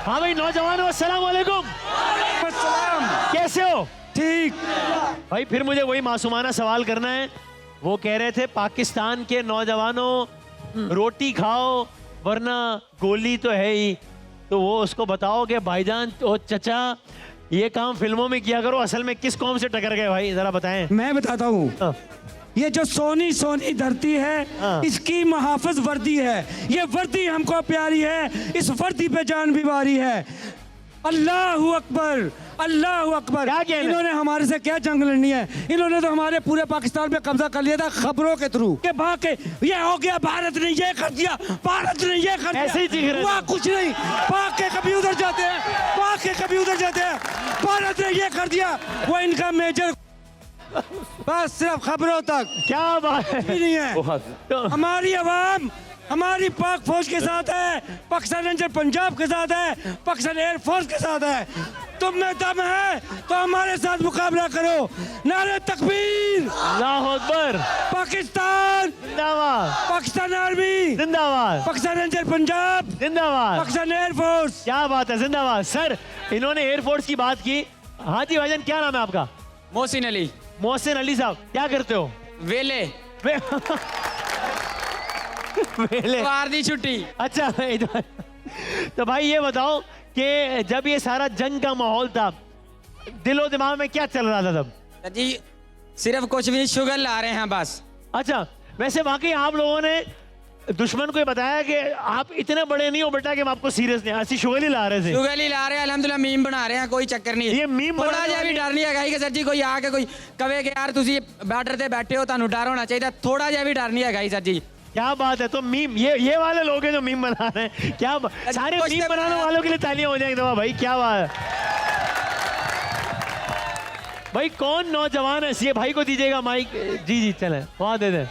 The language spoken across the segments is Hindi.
हाँ भाई नौजवानों, अस्सलाम वालेकुम। कैसे हो? ठीक। भाई फिर मुझे वही मासूमाना सवाल करना है। वो कह रहे थे पाकिस्तान के नौजवानों रोटी खाओ वरना गोली तो है ही, तो वो उसको बताओ कि भाईजान ओ चचा ये काम फिल्मों में किया करो, असल में किस कौम से टकर गए भाई, जरा बताएं। मैं बताता हूँ, ये जो सोनी सोनी धरती है इसकी मुहाफिज वर्दी है, ये वर्दी हमको प्यारी है, इस वर्दी पे जान भी बारी है। अल्लाहू अकबर, अल्लाहू अकबर। इन्होंने हमारे से क्या जंग लड़नी है, इन्होंने तो हमारे पूरे पाकिस्तान पे कब्जा कर लिया था खबरों के थ्रू के भाग के, ये हो गया भारत ने ये कर दिया, भारत ने ये कर दिया, ऐसे ही दिख रहे वहाँ कुछ नहीं, भाग के कभी उधर जाते हैं, भाग के कभी उधर जाते हैं, भारत ने ये कर दिया, वो इनका मेजर बस सिर्फ खबरों तक। क्या बात है, नहीं है। हमारी आवाम हमारी पाक फौज के साथ है, पाकिस्तान रेंजर पंजाब के साथ है, पाकिस्तान एयरफोर्स के साथ है। तुम में दम है तो हमारे साथ मुकाबला करो। नारे तकबीर, अल्लाहू अकबर, पाकिस्तान जिंदाबाद, पाकिस्तान आर्मी जिंदाबाद, पाकिस्तान रेंजर पंजाब जिंदाबाद, पाकिस्तान एयरफोर्स। क्या बात है, जिंदाबाद। सर इन्होंने एयरफोर्स की बात की। हाँ जी भाईजान, क्या नाम है आपका? मोहसिन अली। मोहसिन अली साहब, क्या करते हो? वेले वेले, वार दी छुट्टी। अच्छा तो भाई ये बताओ कि जब ये सारा जंग का माहौल था, दिलो दिमाग में क्या चल रहा था तब? जी सिर्फ कुछ भी शुगर ला रहे हैं बस। अच्छा, वैसे वाकई आप लोगों ने दुश्मन को ये बताया कि आप इतने बड़े नहीं हो बेटा कि हम आपको सीरियस नहीं, ऐसी शुगर ही ला रहे थे? शुगर ही ला रहे हैं, अल्हम्दुलिल्लाह मीम बना रहे हैं, कोई चक्कर नहीं। ये मीम थोड़ा जिहा भी डर नहीं है कि सर जी कोई आके कोई कहे कि यार तुसी बैटर ते बैठे हो, तानू डर होना चाहिए, थोड़ा जिहा भी डर नहीं है सर जी। क्या बात है। तो मीम ये वाले लोग हैं जो मीम बना रहे हैं, क्या सारे मीम बनाने वालों के लिए तालियां हो जाएंगी दवा भाई, क्या बात है भाई। कौन नौजवान है, ये भाई को दीजिएगा माइक। जी जी चले वहाँ दे दें।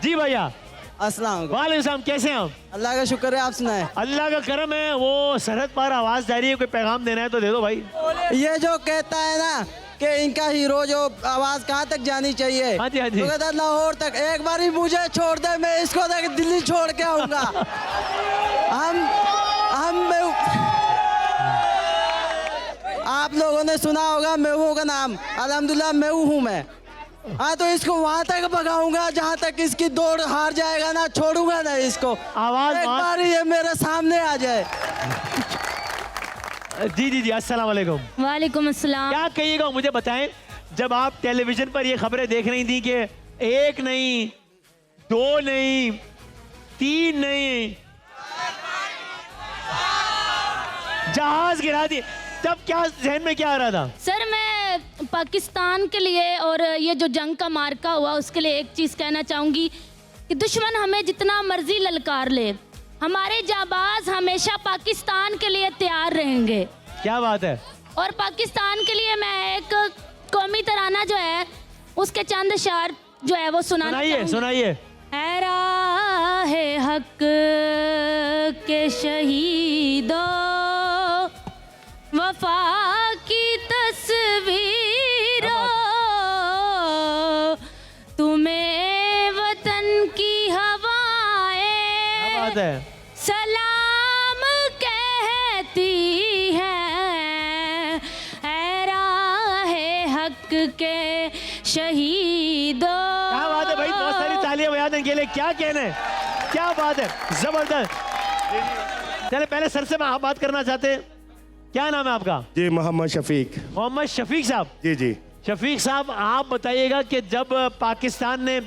जी भैया अस्सलाम वालेकुम सलाम, कैसे हैं आप? अल्लाह का शुक्र है, आप सुनाएं। अल्लाह का करम है। वो सरहद पार आवाज जा रही है, कोई पैगाम देना है तो दे दो भाई। ये जो कहता है ना कि इनका हीरो जो आवाज कहाँ तक जानी चाहिए, हाँ जी, हाँ जी। तो कहता है लाहौर तक, एक बार ही मुझे छोड़ दे, मैं इसको तक दिल्ली छोड़ के आऊंगा। आप लोगों ने सुना होगा मेहू का नाम, अल्हम्दुलिल्लाह मेहू हूँ मैं। हाँ तो इसको वहाँ तक भगाऊंगा जहाँ तक इसकी दौड़ हार जाएगा ना, छोड़ूंगा ना इसको। आवाज एक बार ये मेरे सामने आ जाए। जी जी जी अस्सलाम वालेकुम। वालेकुम अस्सलाम। क्या कहिएगा मुझे बताएं, जब आप टेलीविजन पर ये खबरें देख रही थी कि एक नहीं, दो नहीं, तीन नहीं, जहाज गिरा दिए, तब क्या जहन में क्या आ रहा था? सर मैं पाकिस्तान के लिए और ये जो जंग का मार्का हुआ उसके लिए एक चीज़ कहना चाहूँगी कि दुश्मन हमें जितना मर्जी ललकार ले, हमारे जाबाज हमेशा पाकिस्तान के लिए तैयार रहेंगे। क्या बात है। और पाकिस्तान के लिए मैं एक कौमी तराना जो है उसके चंद अशार जो है वो सुनाइए सुनाइए। है राहे हक के शहीदों, वफा की तस्वीरों, तुम्हें वतन की हवाएं सलाम कहती हैं, है राहे हक के शहीदों। क्या बात है भाई, बहुत सारी तालियां बजाने के लिए, क्या कहने, क्या बात है, जबरदस्त। चले पहले सर से मैं बात करना चाहते हैं, क्या नाम है आपका? जी मोहम्मद शफीक। मोहम्मद शफीक साहब। जी जी शफीक साहब, आप बताइएगा कि जब पाकिस्तान ने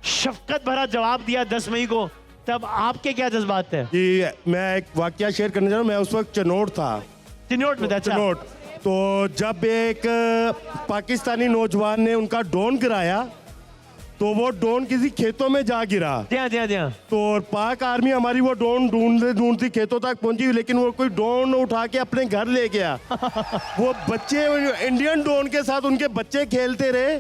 शफकत भरा जवाब दिया 10 मई को, तब आपके क्या जज्बात थे? जी मैं एक वाकया शेयर करना चाह रहा हूँ। मैं उस वक्त चिनौट था। चिनौट में था? अच्छा। चिनौट। तो जब एक पाकिस्तानी नौजवान ने उनका ड्रोन गिराया, तो वो ड्रोन किसी खेतों में जा गिरा। तो पाक आर्मी हमारी वो ड्रोन ढूंढती खेतों तक पहुंची, लेकिन वो कोई ड्रोन उठा के अपने घर ले गया। वो बच्चे इंडियन ड्रोन के साथ उनके बच्चे खेलते रहे।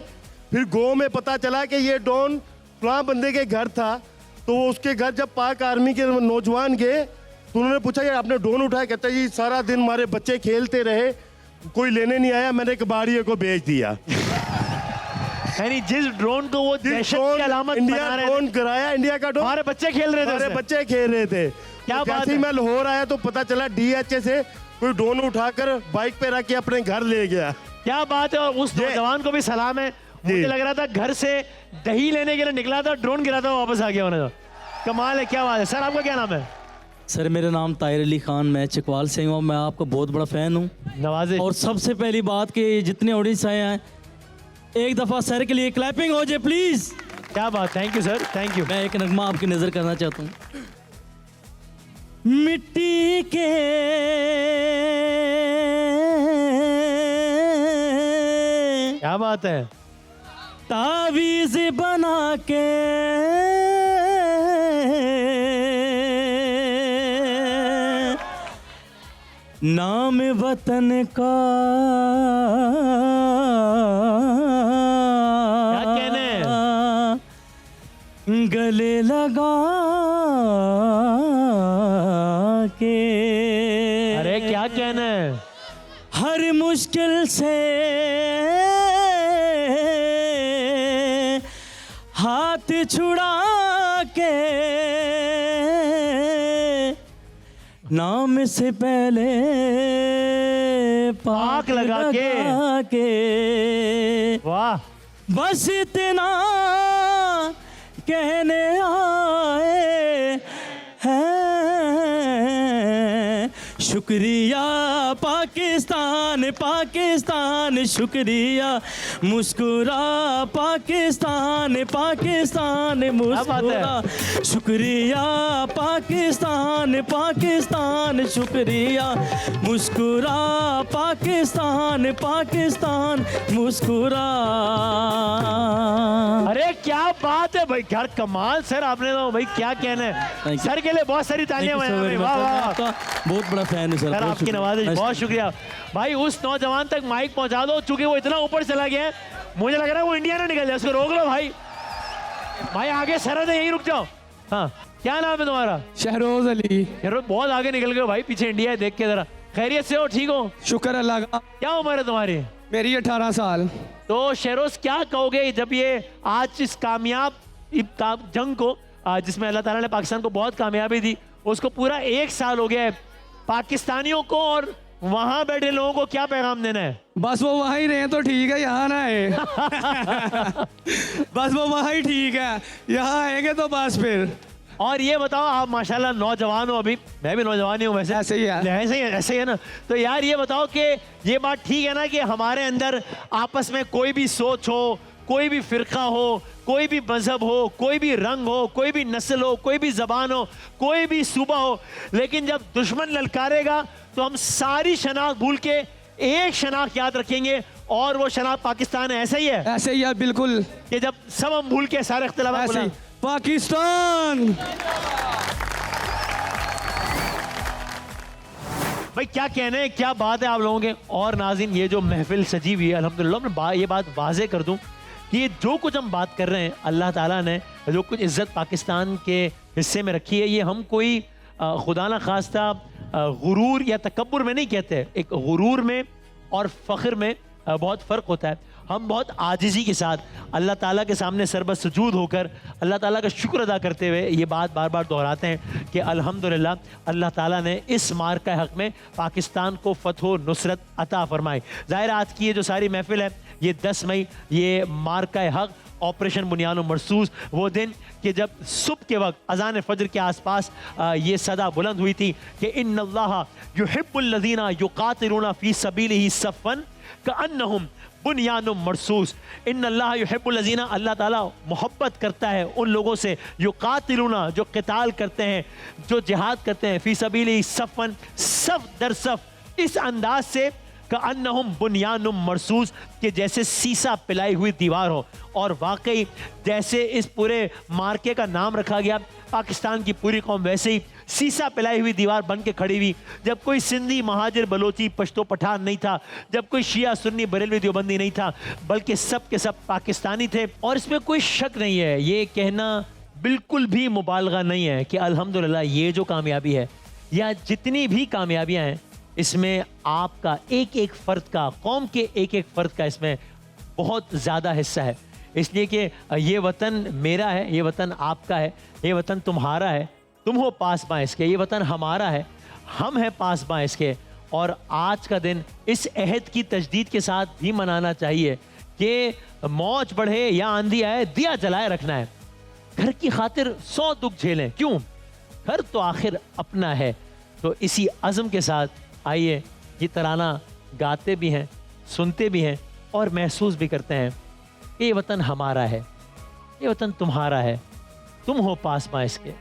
फिर गाँव में पता चला कि ये ड्रोन फलां बंदे के घर था। तो वो उसके घर जब पाक आर्मी के नौजवान गए तो उन्होंने पूछा कि आपने ड्रोन उठाया? कहता जी सारा दिन हमारे बच्चे खेलते रहे, कोई लेने नहीं आया, मैंने कबाड़िए को बेच दिया। यानी जिस ड्रोन को वो दहशत की अलामत इंडिया ड्रोन गिराया, इंडिया का ड्रोन, हमारे बच्चे खेल रहे थे, हमारे बच्चे खेल रहे थे। क्या बात जैसे ही है? मैं लाहौर आया तो पता चला DHA से कोई ड्रोन उठाकर बाइक पे रख के अपने घर ले गया। क्या बात है। और उस ये- नौजवान को भी सलाम है। मुझे जी। लग रहा था घर से दही लेने के लिए निकला था, ड्रोन गिरा था, वापस आ गया होने। तो कमाल है, क्या बात है। सर आपका क्या नाम है? सर मेरा नाम ताहिर अली खान, मैं चकवाल से हूँ। मैं आपका बहुत बड़ा फ़ैन हूँ। नवाजे। और सबसे पहली बात कि जितने ऑडियंस आए हैं एक दफ़ा सर के लिए क्लैपिंग हो जाए प्लीज़। क्या बात, thank you sir, thank you. मैं एक नगमा आपकी नज़र करना चाहता हूँ। मिट्टी के क्या बात है। तावीज़ बना के नाम वतन का क्या कहने हैं? गले लगा के अरे क्या कहना है। हर मुश्किल से हाथ छुड़ा के नाम से पहले पाक लगा के वाह। बस इतना कहने आए हैं शुक्रिया पाकिस्तान पाकिस्तान शुक्रिया मुस्कुरा पाकिस्तान पाकिस्तान बात है? मुस्कुरा शुक्रिया पाकिस्तान पाकिस्तान शुक्रिया मुस्कुरा पाकिस्तान पाकिस्तान मुस्कुरा। अरे क्या बात है भाई, यार कमाल सर आपने तो भाई, क्या कहना है। Thank you. सर के लिए बहुत सारी तालियां Thank you so बजाएं। very वाह much. मैं वाह आपका बहुत बड़ा फैन हूँ सर। सर, बहुत आपकी शुक्रिया। नवाजिश, Nice बहुत to- शुक्रिया भाई। उस नौजवान तक माइक पहुंचा दो, चूंकि वो इतना ऊपर चला गया है, मुझे लग रहा है वो इंडिया ना निकल जाए। उसको रोक लो भाई। भाई आगे सरहद है, यहीं रुक जाओ। हाँ, क्या नाम है तुम्हारा? शहरोज अली। यार बहुत आगे निकल गए भाई, पीछे इंडिया है, देख के जरा। खैरियत से हो, ठीक हो? शुक्र अल्लाह का। क्या उम्र है तुम्हारी? मेरी 18 साल। तो शेरोज क्या कहोगे जब ये आज इस कामयाब जंग को, जिसमें अल्लाह ताला ने पाकिस्तान को बहुत कामयाबी दी, उसको पूरा 1 साल हो गया है, पाकिस्तानियों को और वहां बैठे लोगों को क्या पैगाम देना है? बस वो वहाँ ही रहे तो ठीक है, यहाँ ना आए। बस वो वहाँ ही ठीक है, यहाँ आएंगे तो बस फिर। और ये बताओ, आप माशाल्लाह नौजवान हो, अभी मैं भी नौजवान ही हूँ वैसे। ऐसे ही है। ऐसे ही है ना। तो यार ये बताओ कि ये बात ठीक है ना कि हमारे अंदर आपस में कोई भी सोच हो, कोई भी फिरका हो, कोई भी मजहब हो, कोई भी रंग हो, कोई भी नस्ल हो, कोई भी जबान हो, कोई भी सूबा हो, लेकिन जब दुश्मन ललकारेगा तो हम सारी शनाख्त भूल के एक शनाख्त याद रखेंगे, और वो शनाख्त पाकिस्तान है। ऐसा ही है ऐसे ही है बिल्कुल, कि जब सब हम भूल के सारे इख्तिलाफ ऐसे ही। पाकिस्तान। भाई क्या कहने हैं, क्या बात है आप लोगों के। और नाज़रीन, ये जो महफिल सजी हुई है, अल्हम्दुलिल्लाह, मैं ये बात वाज़े कर दूं कि ये जो कुछ हम बात कर रहे हैं, अल्लाह ताला ने जो कुछ इज़्ज़त पाकिस्तान के हिस्से में रखी है, ये हम कोई खुदा ना खास्ता गुरूर या तकब्बुर में नहीं कहते। एक गुरूर में और फ़ख्र में बहुत फ़र्क होता है। हम बहुत आजिज़ी के साथ अल्लाह ताला के सामने सरबत सुजूद होकर अल्लाह ताला का शुक्र अदा करते हुए ये बात बार बार दोहराते हैं कि अल्हम्दुलिल्लाह अल्लाह ताला ने इस मार का हक़ में पाकिस्तान को फ़तह नुसरत अता फरमाई। ज़ाहिर आज की ये जो सारी महफिल है, ये 10 मई, ये मार का हक़, ऑपरेशन बुनियान मरसूस, वो दिन कि जब सुबह के वक्त अज़ान फ़जर के आसपास ये सदा बुलंद हुई थी कि इन्नल्लाह युहिब्बुल्लज़ीना युक़ातिलूना फ़ी सबीलिही सफ़्फ़न कअन्नहुम बुनियानुम मरसूस। इन्नल्लाह युहिब्बुल्लज़ीना, अल्लाह ताला मोहब्बत करता है उन लोगों से, युक़ातिलूना, जो क़िताल करते हैं, जो जिहाद करते हैं, फ़ी सबीलिही सफ़्फ़न, सफ़ दर सफ़, इस अंदाज से कअन्नहुम बुनियानुम मरसूस, कि जैसे सीसा पिलाई हुई दीवार हो। और वाकई जैसे इस पूरे मार्के का नाम रखा गया, पाकिस्तान की पूरी कौम वैसे ही सीसा पिलाई हुई दीवार बन के खड़ी हुई। जब कोई सिंधी, महाजिर, बलोची, पश्तो, पठान नहीं था, जब कोई शिया, सुन्नी, बरेलवी, देवबंदी नहीं था, बल्कि सब के सब पाकिस्तानी थे। और इसमें कोई शक नहीं है, ये कहना बिल्कुल भी मुबालगा नहीं है कि अल्हम्दुलिल्लाह ये जो कामयाबी है, या जितनी भी कामयाबियाँ हैं, इसमें आपका एक एक फ़र्द का, कौम के एक एक फ़र्द का इसमें बहुत ज़्यादा हिस्सा है। इसलिए कि ये वतन मेरा है, ये वतन आपका है, ये वतन तुम्हारा है, तुम हो पासबां इसके, ये वतन हमारा है, हम हैं पासबां इसके। और आज का दिन इस अहद की तजदीद के साथ भी मनाना चाहिए कि मौज बढ़े या आंधी आए, दिया जलाए रखना है। घर की खातिर 100 दुख झेलें, क्यों, घर तो आखिर अपना है। तो इसी अज़म के साथ आइए ये तराना गाते भी हैं, सुनते भी हैं और महसूस भी करते हैं कि ये वतन हमारा है, ये वतन तुम्हारा है, तुम हो पासबां इसके,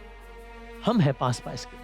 हम हैं पासबां इसके।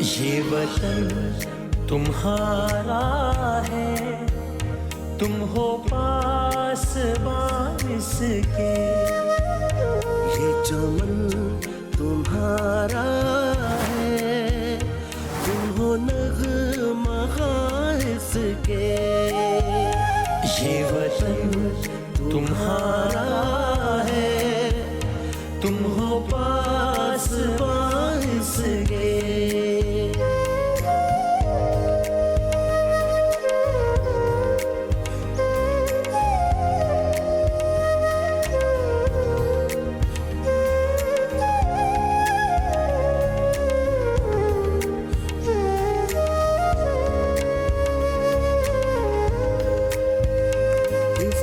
ये वतन तुम्हारा है, तुम हो पासबां इसके, ये चमन तुम्हारा है, तुम हो नग़्मा इसके, ये वतन तुम्हारा है, तुम हो पासबां इसके।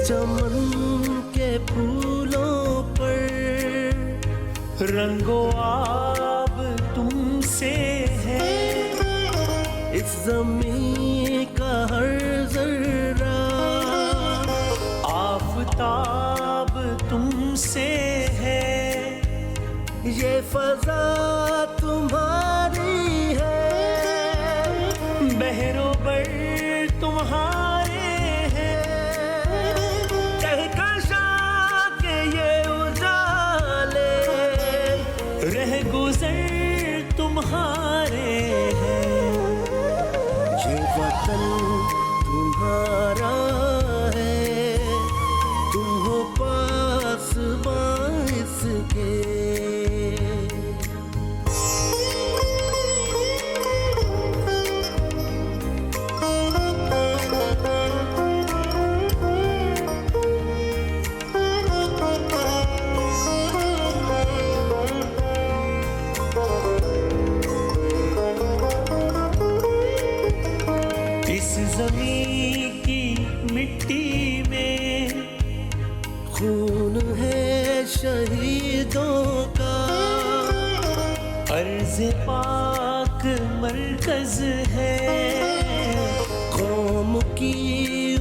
चमन के फूलों पर रंगो आब तुमसे है, इस ज़मीं का हर ज़र्रा आफताब तुमसे है, ये फ़ज़ा तुम्हारी है, बहरो बर तुम्हारे हैं, कहकशां के ये उजाले रह गुज़र तुम्हारे हैं। ये वतन तुम्हारा है, तुम हो पासबां इसके। इस ज़मीं की मिट्टी में खून है शहीदों का, अर्ज़ पाक मरकज़ है, कौम की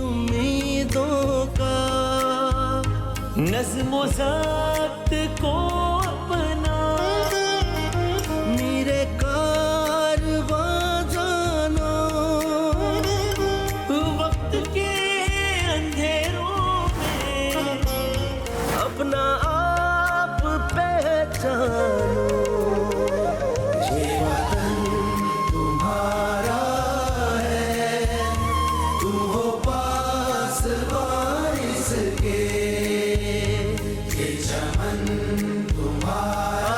उम्मीदों का, नज़्म ज़ब्त को अपना मेरे कारवां जानो, वक्त के अंधेरों में अपना आप पहचानो। ये वतन तुम्हारा है, तुम हो पासबां इसके, ये चमन तुम्हारा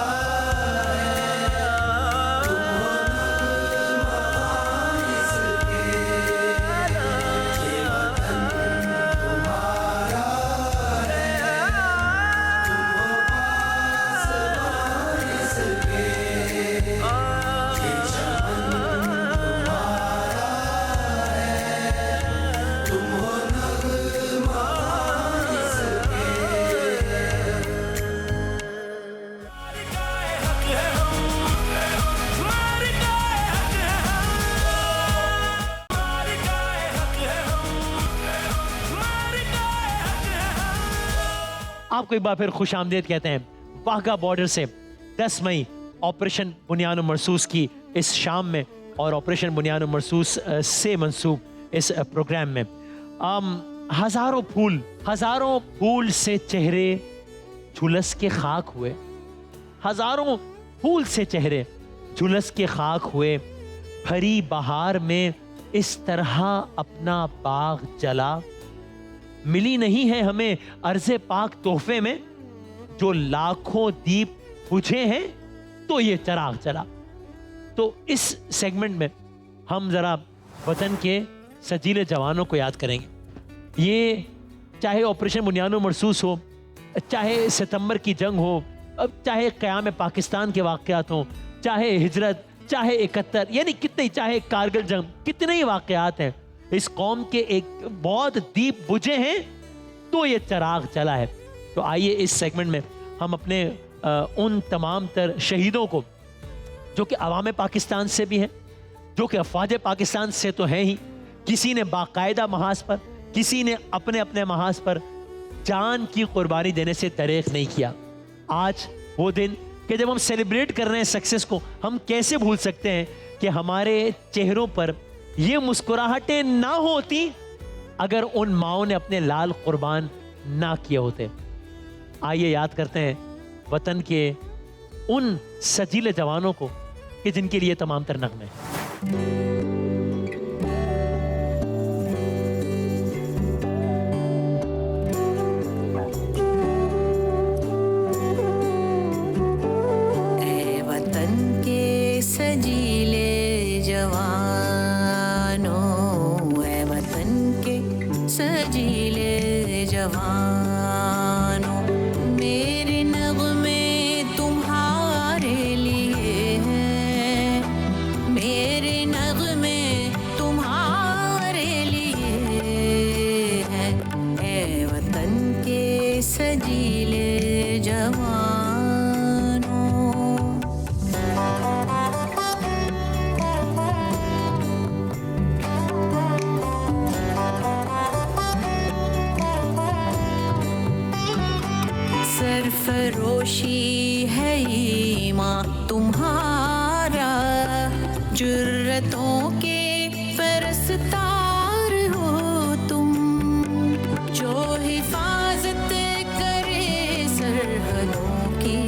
आपको एक बार फिर खुश आमदेद कहते हैं। वाघा बॉर्डर से 10 मई ऑपरेशन बुनियान मरसूस की इस शाम में और ऑपरेशन बुनियान मरसूस से मंसूब इस प्रोग्राम में हजारों फूल से चेहरे झुलस के खाक हुए, हजारों फूल से चेहरे झुलस के खाक हुए, भरी बहार में इस तरह अपना बाग जला। मिली नहीं है हमें अर्ज़े पाक तोहफे में, जो लाखों दीप बुझे हैं तो ये चराग जला। तो इस सेगमेंट में हम जरा वतन के सजीले जवानों को याद करेंगे। ये चाहे ऑपरेशन बुनियान मरसूस हो, चाहे सितंबर की जंग हो, अब चाहे क़याम पाकिस्तान के वाक़यात हों, चाहे हिजरत, चाहे 71, यानी कितने, चाहे कारगिल जंग, कितने ही वाक़यात हैं। इस कौम के एक बहुत दीप बुझे हैं तो ये चराग चला है। तो आइए इस सेगमेंट में हम अपने उन तमाम तर शहीदों को, जो कि अवाम पाकिस्तान से भी हैं, जो कि अफवाज पाकिस्तान से तो हैं ही, किसी ने बाकायदा महाज पर, किसी ने अपने अपने महाज पर जान की कुर्बानी देने से दरेक नहीं किया। आज वो दिन कि जब हम सेलिब्रेट कर रहे हैं सक्सेस को, हम कैसे भूल सकते हैं कि हमारे चेहरों पर ये मुस्कुराहटें ना होती अगर उन माओं ने अपने लाल कुर्बान ना किए होते। आइए याद करते हैं वतन के उन सजीले जवानों को कि जिनके लिए तमाम तर नगमे हैं। सजीले जवानों, ऐ वतन के सजीले जवानों, मेरे नग़्मे तुम्हारे लिए हैं, मेरे नग़्मे तुम्हारे लिए हैं, ऐ वतन के सजीले जवानों। सरफरोशी है ईमान तुम्हारा, जुर्रतों के परस्तार हो तुम, जो हिफाजत करे सरहदों की,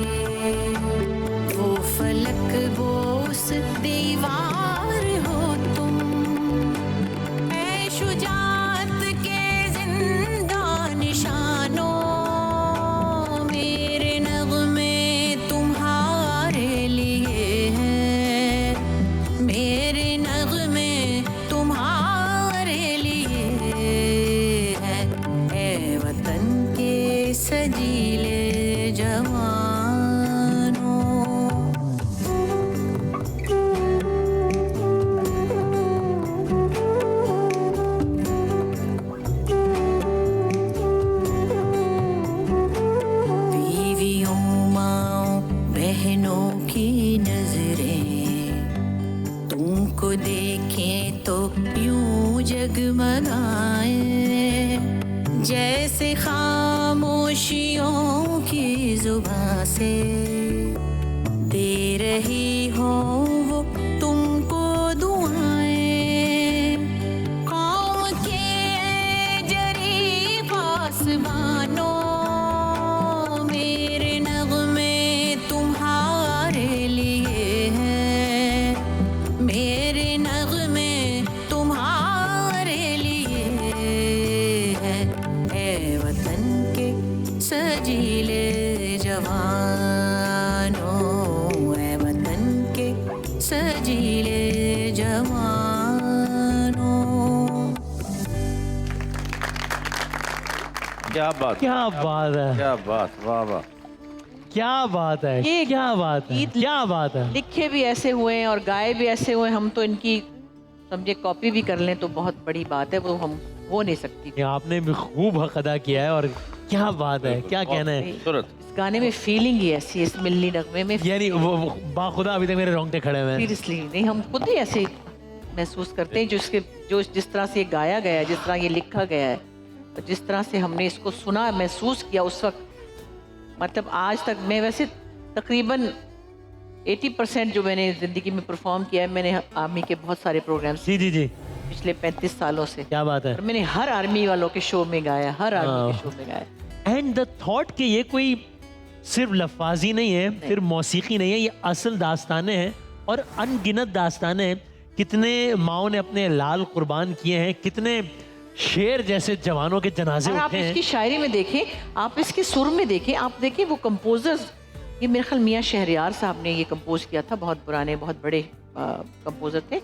वो फलक वो उस दीवार हो तुम, ऐ शुजाअत के जिंदा निशानों, सजीले जवानों। बीवियों माओ बहनों की नजरें तुमको देखें तो यूं जगमगाए, जैसे खामोशियों की जुबां से दे रही हो वो तुमको दुआएं, कौम के जरी पासबानों, मेरे नग़्मे तुम्हारे लिए हैं, मेरे नग़्मे तुम्हारे लिए हैं, ऐ वतन के सजीले जवानों, ऐ वतन के सजीले जवानों। क्या बात, क्या बात है, क्या बात, वाह वाह, क्या बात है, ये क्या बात है, क्या बात है। लिखे भी ऐसे हुए हैं और गाए भी ऐसे हुए, हम तो इनकी समझे कॉपी भी कर लें तो बहुत बड़ी बात है, वो हम हो नहीं सकती। आपने भी खूब हक अदा किया है और क्या बात है, क्या कहना है। इस गाने में फीलिंग ही ऐसी है, इस मिलनी नगमे में, यानी वो बाखुदा अभी तक मेरे रोंगटे खड़े हुए हैं। सीरियसली नहीं, हम खुद ही ऐसे महसूस करते हैं जो जिस तरह से ये गाया गया है, जिस तरह ये लिखा गया है, और जिस तरह से हमने इसको सुना, महसूस किया उस वक्त। मतलब आज तक मैं वैसे तकरीबन 80% जो मैंने ज़िंदगी में परफॉर्म किया है, मैंने आर्मी के बहुत सारे प्रोग्राम्स जी जी जी, पिछले 35 सालों से, क्या बात है। और मैंने हर आर्मी वालों के शो में गाया, हर आर्मी के शो में गाया। एंड द थॉट कि ये कोई सिर्फ लफाजी नहीं है, सिर्फ मौसीकी नहीं है, ये असल दास्तानें हैं और अनगिनत दास्तानें हैं। कितने माओ ने अपने लाल कुर्बान किए हैं, कितने शेर जैसे जवानों के जनाजे और आप उठे हैं। इसकी शायरी में देखें, आप इसके सुर में देखें, आप देखें वो कंपोजर्स, ये मेरे ख्याल मियाँ शहरयार साहब ने ये कंपोज किया था, बहुत पुराने बहुत बड़े कंपोजर थे।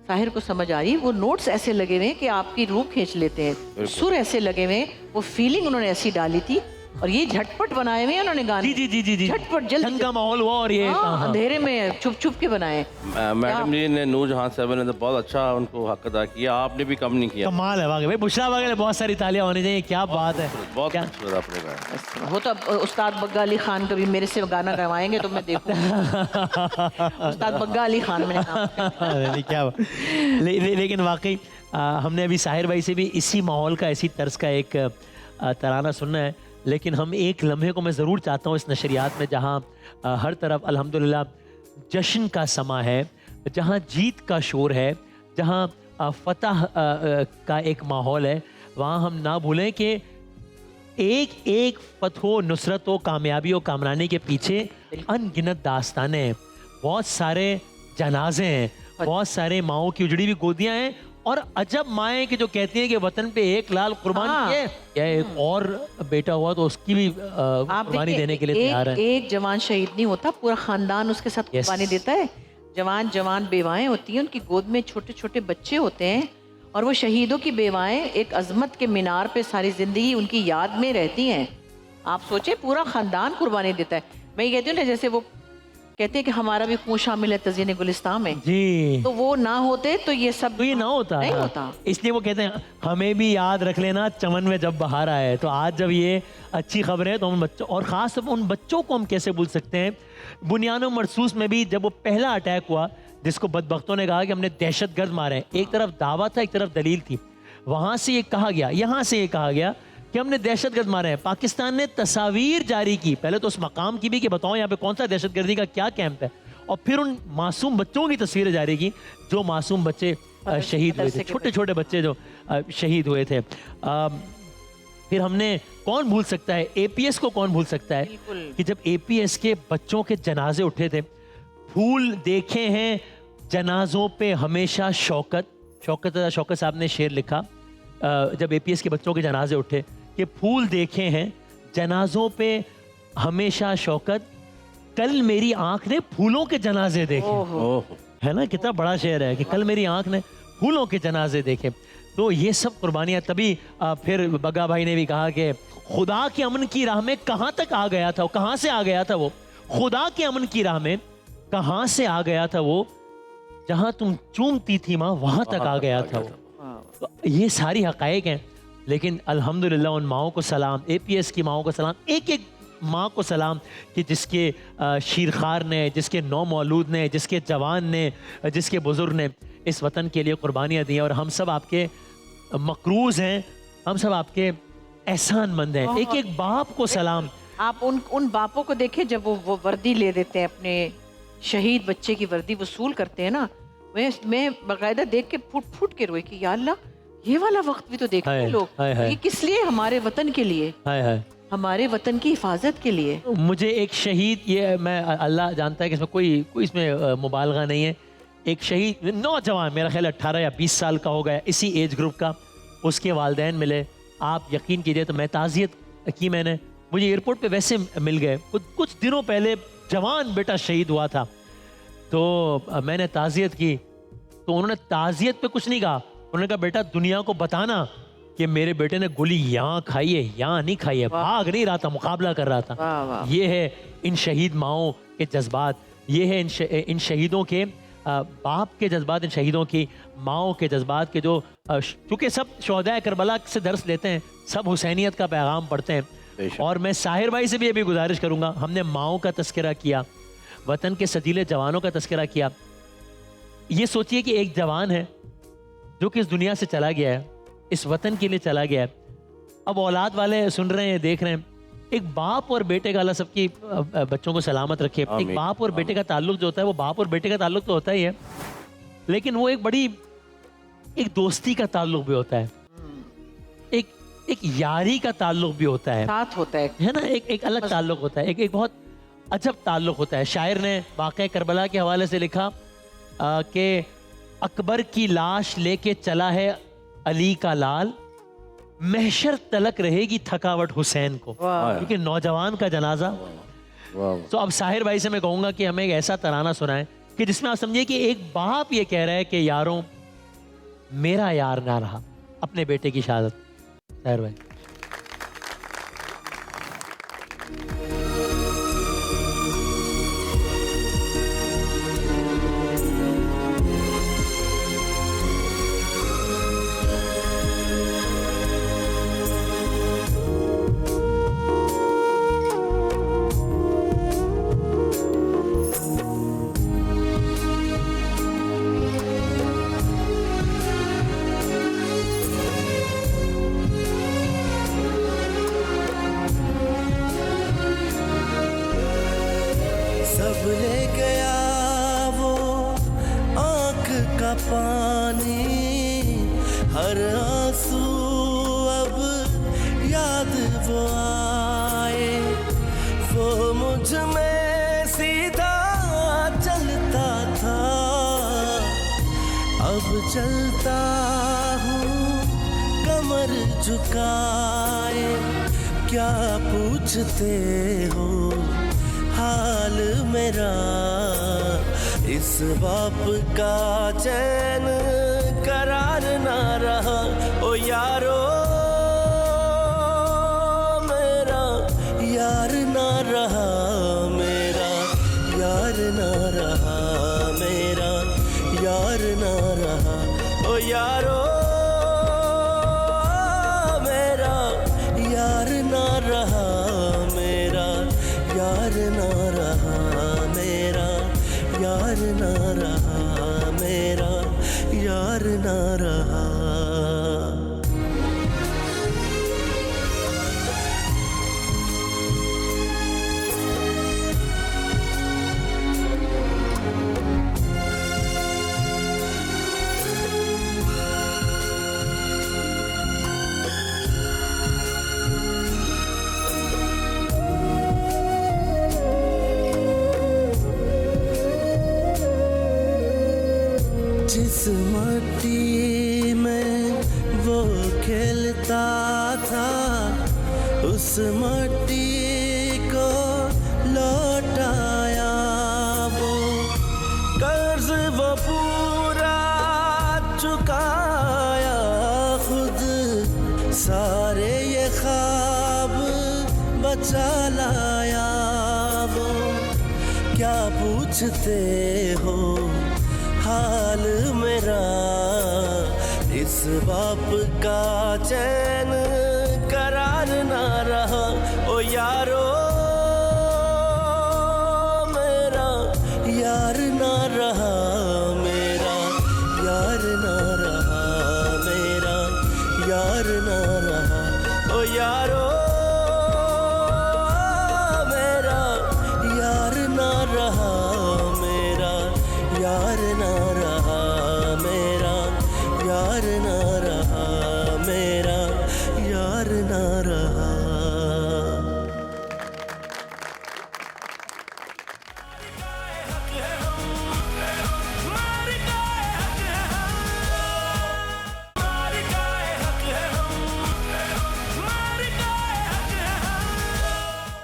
साहिर को समझ आ रही है, वो नोट्स ऐसे लगे हुए हैं कि आपकी रूह खींच लेते हैं, सुर ऐसे लगे हुए हैं, वो फीलिंग उन्होंने ऐसी डाली थी, और ये झटपट बनाए हुए हैं उन्होंने गाने। जी जी जी जी जी, झटपट जल्दी ठंड का माहौल हुआ और ये हाँ, अंधेरे में छुप छुप के बनाए। मैडम जी ने नूरजहां साहब ने तो बहुत अच्छा उनको हक अदा किया, आपने भी कम नहीं किया। कमाल है वाकई भाई, बुशरा वगैरह बहुत सारी तालियां होनी चाहिए, क्या बात है। बहुत क्या? खूबसूरत आपने गाया। हो तो उस्ताद बग्गा अली खान कभी मेरे से गाना गवाएंगे तो मैं देखूंगा। उस्ताद बग्गा अली खान मैंने कहा। नहीं, क्या लेकिन वाकई हमने अभी साहिर भाई से भी इसी माहौल का, इसी तर्ज का एक तराना सुनना है। लेकिन हम एक लम्हे को मैं ज़रूर चाहता हूँ इस नशरियात में, जहाँ हर तरफ अल्हम्दुलिल्लाह जश्न का समा है, जहाँ जीत का शोर है, जहाँ फतह का एक माहौल है, वहाँ हम ना भूलें कि एक एक फतहो, नुसरत व कामयाबी व कामरानी के पीछे अनगिनत दास्तानें हैं, बहुत सारे जनाजे हैं, बहुत सारे माओं की उजड़ी हुई गोदियाँ हैं, और अजब माएँ कि जो कहती हैं कि वतन पे एक लाल कुर्बान किए, या एक और बेटा हुआ तो उसकी भी कुर्बानी देने के लिए तैयार है। एक जवान शहीद नहीं होता, पूरा खानदान उसके साथ कुर्बानी देता है। जवान जवान बेवाएं होती हैं, उनकी गोद में छोटे छोटे बच्चे होते हैं, और वो शहीदों की बेवाएं एक अजमत के मीनार पे सारी जिंदगी उनकी याद में रहती हैं। आप सोचे, पूरा खानदान कुर्बानी देता है। मैं ये कहती हूँ ना, जैसे वो कहते हैं कि हमारा भी खून शामिल है तज़ीन गुलिस्तान में, जी, तो वो ना होते तो ये सब तो ये ना होता, नहीं होता। इसलिए वो कहते हैं हमें भी याद रख लेना चमन में जब बहार आए। तो आज जब ये अच्छी खबर है तो हम बच्चों, और ख़ास तौर पर उन बच्चों को हम कैसे भूल सकते हैं। बुनियानो मरसूस में भी जब वो पहला अटैक हुआ, जिसको बदबख्तों ने कहा कि हमने दहशतगर्द मारे हैं, एक तरफ दावा था, एक तरफ दलील थी। वहाँ से ये कहा गया, यहाँ से ये कहा गया कि हमने दहशतगर्द मारे हैं। पाकिस्तान ने तस्वीर जारी की, पहले तो उस मकाम की भी कि बताओ यहाँ पे कौन सा दहशतगर्दी का क्या कैंप है, और फिर उन मासूम बच्चों की तस्वीरें जारी की जो मासूम बच्चे शहीद हुए थे, छोटे छोटे बच्चे जो शहीद हुए थे। फिर हमने, कौन भूल सकता है, एपीएस को कौन भूल सकता है कि जब एपीएस के बच्चों के जनाजे उठे थे, फूल देखे हैं जनाजों पे हमेशा शौकत, शौकत साहब ने शेर लिखा जब एपीएस के बच्चों के जनाजे उठे कि फूल देखे हैं जनाजों पे हमेशा शौकत, कल मेरी आंख ने फूलों के जनाजे देखे। है ना, कितना बड़ा शेर है कि कल मेरी आंख ने फूलों के जनाजे देखे। तो ये सब कुर्बानियाँ, तभी फिर बग्गा भाई ने भी कहा कि खुदा के अमन की राह में कहाँ तक आ गया था, कहाँ से आ गया था वो, खुदा के अमन की राह में कहाँ से आ गया था वो, जहाँ तुम चूमती थी माँ वहाँ तक आ गया था वो। तो ये सारी हकायक हैं। लेकिन अल्हम्दुलिल्लाह उन माओं को सलाम, एपीएस की माओं को सलाम, एक एक माँ को सलाम कि जिसके शीरखार ने, जिसके नौ मौलूद ने, जिसके जवान ने, जिसके बुजुर्ग ने इस वतन के लिए कुर्बानियाँ दी। और हम सब आपके मकरूज हैं, हम सब आपके एहसानमंद हैं। एक एक बाप को सलाम। आप उन बापों को देखें जब वो वर्दी ले देते हैं, अपने शहीद बच्चे की वर्दी वसूल करते हैं ना, मैं बाकायदा देख के फुट फुट के रोई कि या अल्लाह, ये वाला वक्त भी तो देखते हैं लोग। ये किस लिए? हमारे वतन के लिए, हमारे वतन की हिफाजत के लिए। मुझे एक शहीद, ये मैं, अल्लाह जानता है कि इसमें कोई इसमें मुबालगा नहीं है, एक शहीद नौजवान, मेरा ख्याल 18 या 20 साल का हो गया, इसी एज ग्रुप का, उसके वालिदैन मिले। आप यकीन कीजिए, तो मैं ताज़ियत की, मैंने, मुझे एयरपोर्ट पे वैसे मिल गए, कुछ दिनों पहले जवान बेटा शहीद हुआ था, तो मैंने ताज़ियत की, तो उन्होंने ताज़ियत पे कुछ नहीं कहा, उन्होंने कहा बेटा दुनिया को बताना कि मेरे बेटे ने गोली यहाँ खाई है, यहाँ नहीं खाई है, भाग नहीं रहा था, मुकाबला कर रहा था। ये है इन शहीद माओं के जज्बात, ये है इन शहीदों के बाप के जज्बात, इन शहीदों की माओं के जज्बात के, जो चूँकि सब शोहदाए करबला से दर्स लेते हैं, सब हुसैनियत का पैगाम पढ़ते हैं। और मैं साहिर भाई से भी अभी गुजारिश करूँगा, हमने माओं का तस्करा किया, वतन के सजीले जवानों का तस्करा किया। ये सोचिए कि एक जवान है जो कि इस दुनिया से चला गया है, इस वतन के लिए चला गया है। अब औलाद वाले सुन रहे हैं, देख रहे हैं, एक बाप और बेटे का, अल्लाह सबकी बच्चों को सलामत रखे, एक बाप और बेटे का ताल्लुक जो होता है वो बाप और बेटे का ताल्लुक तो होता ही है, लेकिन वो एक दोस्ती का ताल्लुक भी होता है, एक यारी का ताल्लुक भी होता है, साथ होता है ना, एक अलग ताल्लुक होता है, एक बहुत अजब ताल्लुक होता है। शायर ने वाक़या करबला के हवाले से लिखा कि अकबर की लाश लेके चला है अली का लाल, महशर तलक रहेगी थकावट हुसैन को, क्योंकि नौजवान का जनाजा। तो अब साहिर भाई से मैं कहूँगा कि हमें एक ऐसा तराना सुनाएं कि जिसमें आप समझिए कि एक बाप ये कह रहा है कि यारों मेरा यार ना रहा अपने बेटे की शहादत। साहिर भाई। सब ले गया वो आँख का पानी, हर आंसू अब याद वो आए, वो मुझ में सीधा चलता था, अब चलता हूँ कमर झुकाए। क्या पूछते हो हाल मेरा, इस बाप का चैन करार ना रहा। ओ यारो मेरा यार ना रहा, मेरा यार ना रहा, मेरा यार ना रहा। ओ यारो मेरा यार ना रहा, मेरा यार ना रहा, मेरा यार ना रहा, मेरा यार ना रहा। जिस मट्टी में वो खेलता था, उस मट्टी को लौटाया वो, कर्ज वो पूरा चुकाया खुद, सारे ये ख्वाब बचा लाया वो। क्या पूछते हो हाल मेरा, इस बाप का चैन करार ना रहा। ओ यारो मेरा यार ना रहा, मेरा यार ना रहा, मेरा यार ना रहा। ओ यारो मेरा यार ना रहा, मेरा यार ना रहा, मेरा यार ना रहा, मेरा यार ना रहा।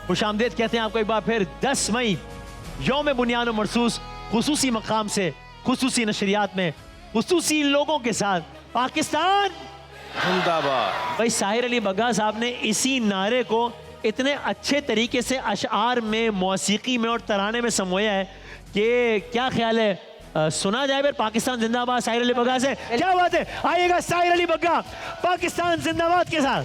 खुशामदीद कहते हैं आपको एक बार फिर 10 मई यौम बुनियान मरसूस खुसूसी मकाम से खुसूसी नशरियात में खुसूसी लोगों के साथ पाकिस्तान जिंदाबाद। भाई साहिर अली बग्गा साहब ने इसी नारे को इतने अच्छे तरीके से अशआर में, मौसीकी में और तराने में समोया है कि क्या ख्याल है सुना जाए फिर पाकिस्तान जिंदाबाद साहिर अली बग्गा से। क्या बात है, आइएगा साहिर अली बग्गा पाकिस्तान जिंदाबाद के साथ।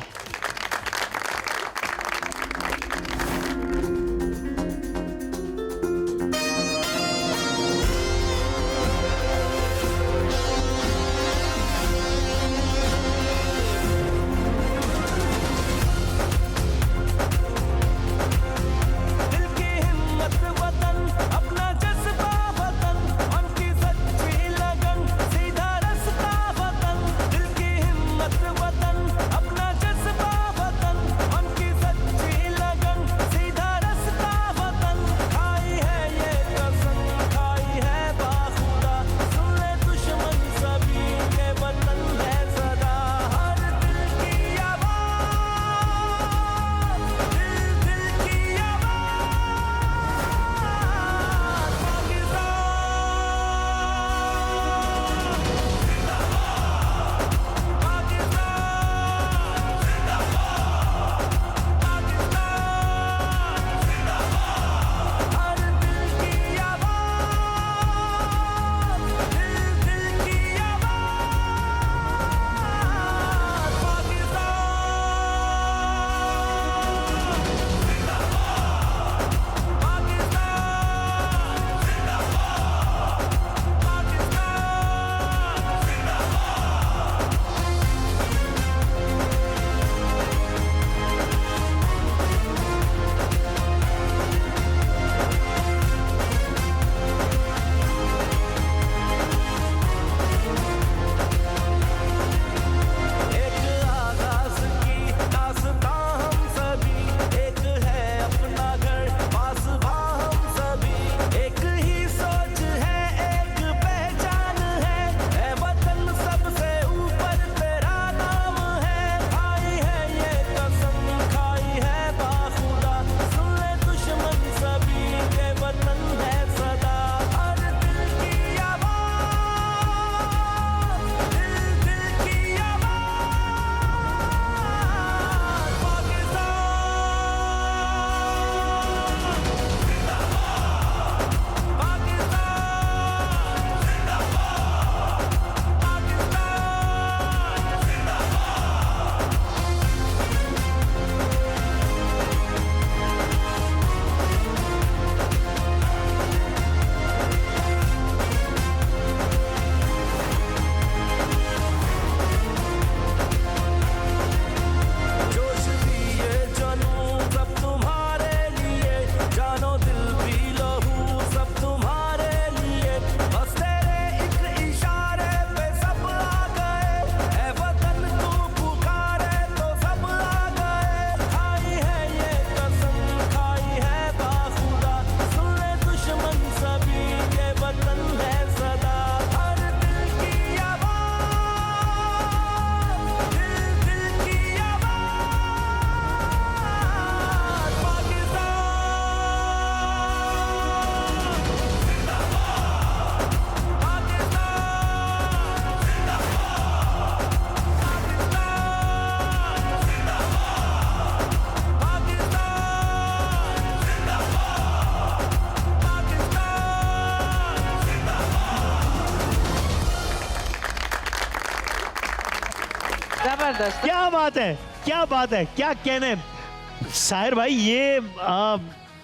जबरदस्त। क्या बात है, क्या बात है, क्या कहने हैं साहिर भाई। ये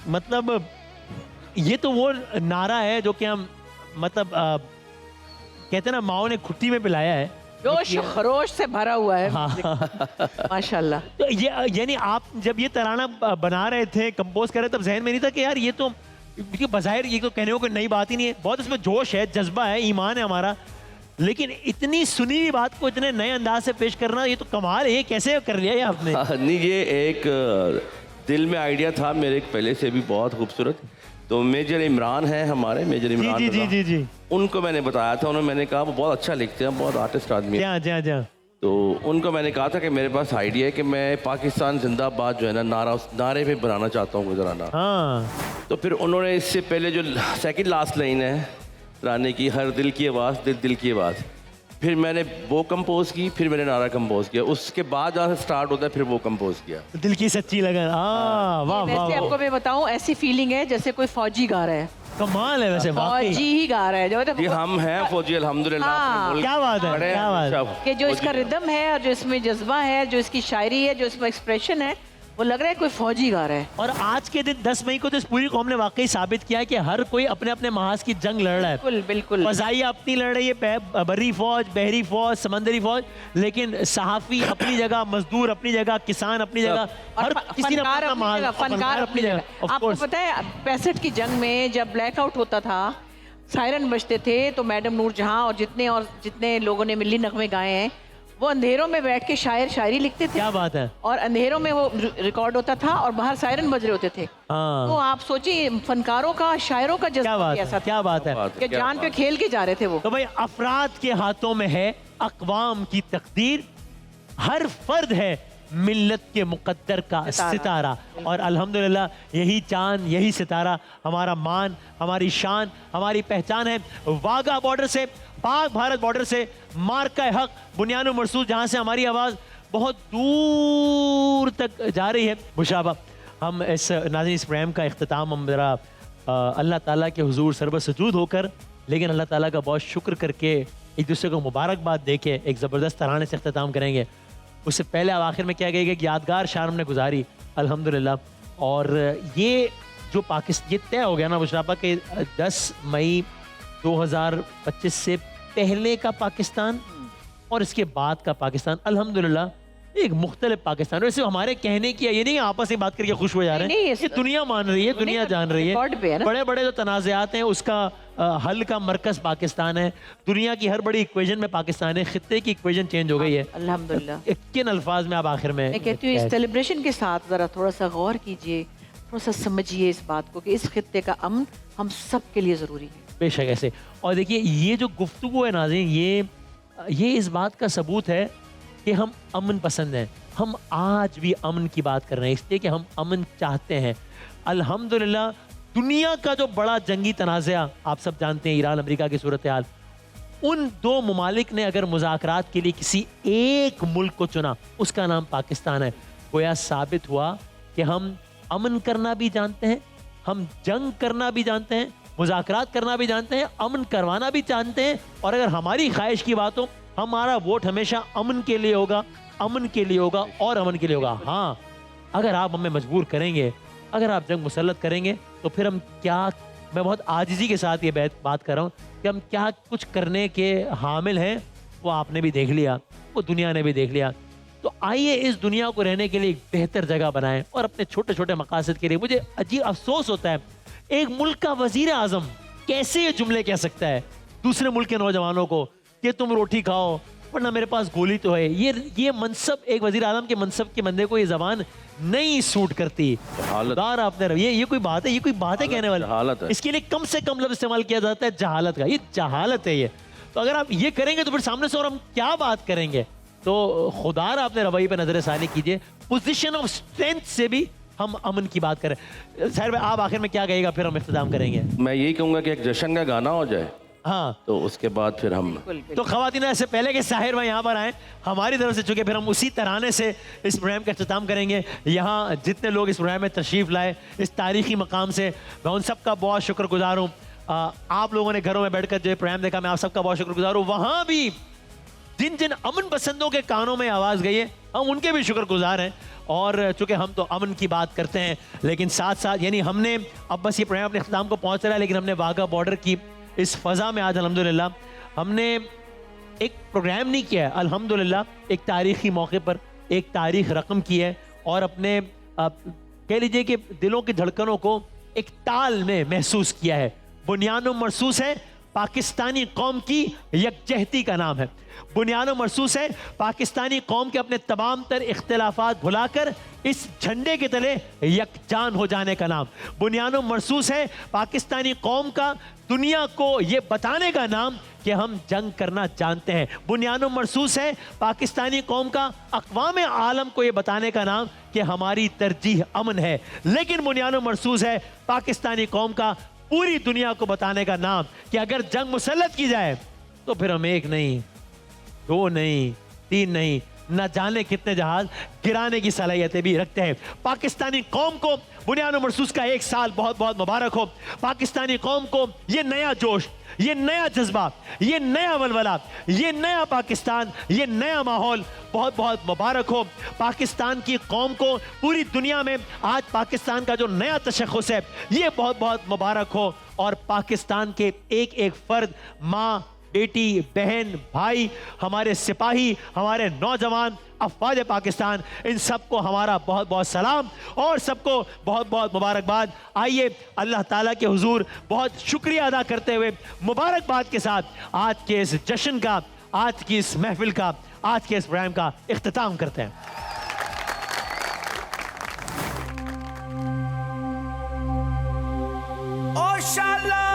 मतलब ये तो वो नारा है जो कि हम मतलब कहते हैं ना, माओ ने खुट्टी में पिलाया है, जोश खरोश से भरा हुआ है। माशाल्लाह। तो ये यानी आप जब ये तराना बना रहे थे, कंपोज कर रहे थे, तब जहन में नहीं था कि यार ये तो बज़ाहिर ये तो कहने को कोई नई बात ही नहीं है, बहुत इसमें जोश है, जज्बा है, ईमान है हमारा, लेकिन इतनी सुनी हुई बात को इतने नए अंदाज से पेश करना, ये तो कमाल है। ये कैसे कर लिया ये आपने? नहीं, ये एक दिल में आइडिया था मेरे पहले से भी बहुत खूबसूरत। तो मेजर इमरान है हमारे, मेजर इमरान जी जी जी जी, उनको मैंने बताया था, उन्होंने मैंने कहा वो बहुत अच्छा लिखते हैं, बहुत आर्टिस्ट आदमी है। जी। तो उनको मैंने कहा था कि मेरे पास आइडिया है कि मैं पाकिस्तान जिंदाबाद जो है ना नारा, उस नारे पे बनाना चाहता हूँ कोई तराना। हाँ। तो फिर उन्होंने इससे पहले जो सेकंड लास्ट लाइन है तराने की, हर दिल की आवाज़ दिल दिल की आवाज़, फिर मैंने वो कंपोज की, फिर मैंने नारा कंपोज किया, उसके बाद जहाँ से स्टार्ट होता है फिर वो कंपोज किया, दिल की सच्ची लगन। वाह वाह वैसे आपको मैं बताऊं, ऐसी फीलिंग है जैसे कोई फौजी गा रहा है। कमाल है वैसे, वाकई फौजी ही गा रहा है जो जी हम हैं फौजी अल्हम्दुलिल्लाह। हाँ। अपने मुल्क क्या बात है, बड़े क्या बात है। अच्छा कि जो इसका फौजी हैं। रिदम है और जो इसमें जज्बा है, जो इसकी शायरी है, जो इसमें एक्सप्रेशन है, वो लग रहा है कोई फौजी गा रहा है। और आज के दिन 10 मई को तो इस पूरी कौम ने वाकई साबित किया है कि हर कोई अपने अपने महाज की जंग लड़ रहा है। बिल्कुल बिल्कुल। फजाइया अपनी लड़ रही है, बर्री फौज, बहरी फौज, समंदरी फौज, लेकिन सहाफी अपनी जगह, मजदूर अपनी जगह, किसान अपनी जगह, हर किसी ने फनकार अपना अपनी महाज, जगह, फनकार अपनी जगह। Of आपको course। पता है 65 की जंग में जब ब्लैकआउट होता था, सायरन बजते थे, तो मैडम नूरजहां और जितने लोगों ने मिली नगमे गाए हैं, वो अंधेरों में बैठ के शायरी लिखते थे। क्या बात है। और अंधेरों में वो रिकॉर्ड होता था और बाहर सायरन बज रहे होते थे। हाँ। तो आप सोचिए फनकारों का, शायरों का क्या जज्बा बात कैसा है, था क्या बात है। कि जान पे खेल के जा रहे थे वो। तो भाई अफराद के हाथों में है अक़वाम की तकदीर, हर फर्द है मिल्लत के मुकद्दर का सितारा। और अल्हम्दुलिल्लाह यही चांद, यही सितारा हमारा मान, हमारी शान, हमारी पहचान है। वाघा बॉर्डर से, पाक भारत बॉर्डर से, मार्का हक बुनियानो मरसूद, जहाँ से हमारी आवाज़ बहुत दूर तक जा रही है। मुशाबा हम इस नाज़रीन इस प्रोग्राम का इख्तिताम हम ज़रा अल्लाह ताला के हुजूर सरबत सजूद होकर, लेकिन अल्लाह ताला का बहुत शुक्र करके, एक दूसरे को मुबारकबाद दे के एक ज़बरदस्त तराने से इख्तिताम करेंगे। उससे पहले अब आखिर में क्या गई कि यादगार शान हमने गुजारी अल्हम्दुलिल्लाह। और ये जो पाकिस्तान, ये तय हो गया ना मुशराफा के 10 मई 2025 से पहले का पाकिस्तान और इसके बाद का पाकिस्तान अल्हम्दुलिल्लाह एक मुख्तलिफ पाकिस्तान। वैसे हमारे कहने की ये नहीं आपस में बात करके खुश हो जा रहे हैं, ये दुनिया मान रही है, दुनिया जान रही है। बड़े बड़े जो तनाज़ात हैं उसका हल का मरकज पाकिस्तान है, दुनिया की हर बड़ी इक्वेशन में पाकिस्तान है, खित्ते की इक्वेशन चेंज हो गई है अल्हम्दुलिल्लाह। किन अल्फाज में आप आखिर में मैं कहती हूँ इस सेलिब्रेशन के साथ ज़रा थोड़ा सा गौर कीजिए, थोड़ा सा समझिए इस बात को कि इस खित्ते का अमन हम सब के लिए ज़रूरी है। बेशक ऐसे। और देखिए ये जो गुफ्तगू है नाज़रीन, ये इस बात का सबूत है कि हम अमन पसंद हैं। हम आज भी अमन की बात कर रहे हैं इसलिए कि हम अमन चाहते हैं। अल्हम्दुलिल्लाह दुनिया का जो बड़ा जंगी तनाज़ा आप सब जानते हैं, ईरान अमेरिका की सूरत हाल, उन दो ममालिक ने अगर मुज़ाकरात के लिए किसी एक मुल्क को चुना, उसका नाम पाकिस्तान है। गोया साबित हुआ कि हम अमन करना भी जानते हैं, हम जंग करना भी जानते हैं, मुज़ाकरात करना भी जानते हैं, अमन करवाना भी जानते हैं। और अगर हमारी ख्वाहिश की बात हो, हमारा वोट हमेशा अमन के लिए होगा, अमन के लिए होगा और अमन के लिए होगा। हाँ, अगर आप हमें मजबूर करेंगे, अगर आप जंग मुसल्लत करेंगे, तो फिर हम क्या, मैं बहुत आजिज़ी के साथ ये बात कर रहा हूँ कि हम क्या कुछ करने के हामिल हैं, वो आपने भी देख लिया, वो दुनिया ने भी देख लिया। तो आइए इस दुनिया को रहने के लिए एक बेहतर जगह बनाएं और अपने छोटे छोटे मकासद के लिए। मुझे अजीब अफसोस होता है, एक मुल्क का वजीर आजम कैसे ये जुमले कह सकता है दूसरे मुल्क के नौजवानों को कि तुम रोटी खाओ वरना मेरे पास गोली तो है। ये मनसब, एक वजीर आजम के मनसब के बंदे को ये जबान नहीं सूट करती। आपने ये कोई बात है, ये कोई बात है कहने वाली? इसके लिए कम से कम लफ्ज इस्तेमाल किया जाता है जहालत का। ये जहालत है ये। तो अगर आप ये करेंगे तो फिर सामने से और हम क्या बात करेंगे? तो खुदार आपने रवैये पे नजर सानी कीजिए। पोजीशन ऑफ स्ट्रेंथ से भी हम अमन की बात करें। सर आप आखिर में क्या कहेगा, फिर हम इख्तिताम करेंगे? मैं यही कहूँगा कि एक जश्न का गाना हो जाए, हाँ, तो उसके बाद फिर हम तो ख़वातीन ऐसे पहले के साहिर भाई यहाँ पर आए हमारी तरफ से, चुके फिर हम उसी तराने से इस प्रोग्राम का इख्तिताम करेंगे। यहाँ जितने लोग इस प्रोग्राम में तशरीफ़ लाए इस तारीख़ी मकाम से, मैं उन सब का बहुत शुक्रगुजार हूँ। आप लोगों ने घरों में बैठ कर जो प्रोग्राम देखा, मैं आप सबका बहुत शुक्रगुजार हूँ। वहाँ भी जिन जिन अमन पसंदों के कानों में आवाज़ गई है हम उनके भी शुक्रगुजार हैं। और चूंकि हम तो अमन की बात करते हैं, लेकिन साथ साथ यानी हमने अब बस ये प्रोग्राम अपने अख्ताम को पहुँच रहा है, लेकिन हमने वाघा बॉर्डर की इस फ़ज़ा में आज अल्हम्दुलिल्लाह हमने एक प्रोग्राम नहीं किया है, अल्हम्दुलिल्लाह एक तारीख़ी मौके पर एक तारीख़ रकम की है और अपने कह लीजिए कि दिलों की धड़कनों को एक ताल में महसूस किया है। बुनियानो मरसूस है पाकिस्तानी कौम की यकजहती का नाम है। बुनियानो मरसूस है पाकिस्तानी कौम के अपने तमाम तर इख्तिलाफात भुलाकर इस झंडे के तले यकजान हो जाने का नाम। बुनियानो मरसूस है पाकिस्तानी कौम का दुनिया को ये बताने का नाम कि हम जंग करना जानते हैं। बुनियानो मरसूस है पाकिस्तानी कौम का अक़वाम आलम को ये बताने का नाम कि हमारी तरजीह अमन है। लेकिन बुनियानो मरसूस है पाकिस्तानी कौम का पूरी दुनिया को बताने का नाम कि अगर जंग मुसल्लत की जाए तो फिर हम एक नहीं, दो नहीं, तीन नहीं, न जाने कितने जहाज गिराने की सलाहियतें भी रखते हैं। पाकिस्तानी कौम को बुनियानो मरसूस का 1 साल बहुत बहुत मुबारक हो। पाकिस्तानी कौम को ये नया जोश, ये नया जज्बा, ये नया वलवला, ये नया पाकिस्तान, ये नया माहौल बहुत बहुत मुबारक हो। पाकिस्तान की कौम को पूरी दुनिया में आज पाकिस्तान का जो नया तशख़्ख़ुस है ये बहुत बहुत मुबारक हो। और पाकिस्तान के एक एक फ़र्द, माँ, बेटी, बहन, भाई, हमारे सिपाही, हमारे नौजवान, अफ़वाज पाकिस्तान, इन सबको हमारा बहुत बहुत सलाम और सबको बहुत बहुत मुबारकबाद। आइए अल्लाह ताला के हुजूर बहुत शुक्रिया अदा करते हुए मुबारकबाद के साथ आज के इस जश्न का, आज की इस महफिल का, आज के इस प्रोग्राम का इख्तिताम करते हैं। ओ शाला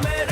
मेरे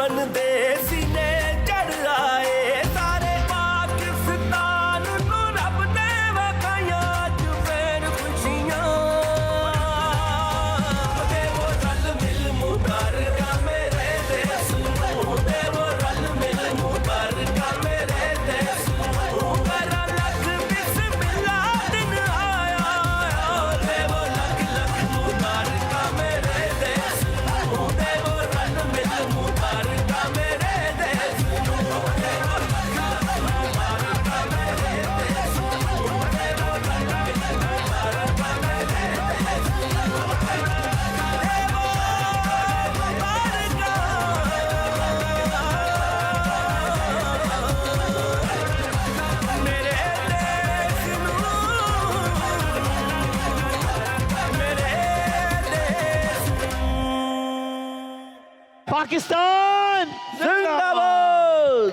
दुश्मन दे सीने चढ़ आए सारे पाकिस्तान नू रब दे वखाया च फिर खुशियां दे वो रल मिल मुबारका मेरे देश नू दे वो रल मिल मुबारका मेरे देश नू करा लख बिस्मिल्लाह दिन आया दे वो लख लख मुबारका मेरे देश नू दे वो रल मिल मुबारका मेरे देश नू दे वो लख लख मुबारका मेरे देश नू दे वो रल मिल मुबारका मेरे देश पाकिस्तान जिंदाबाद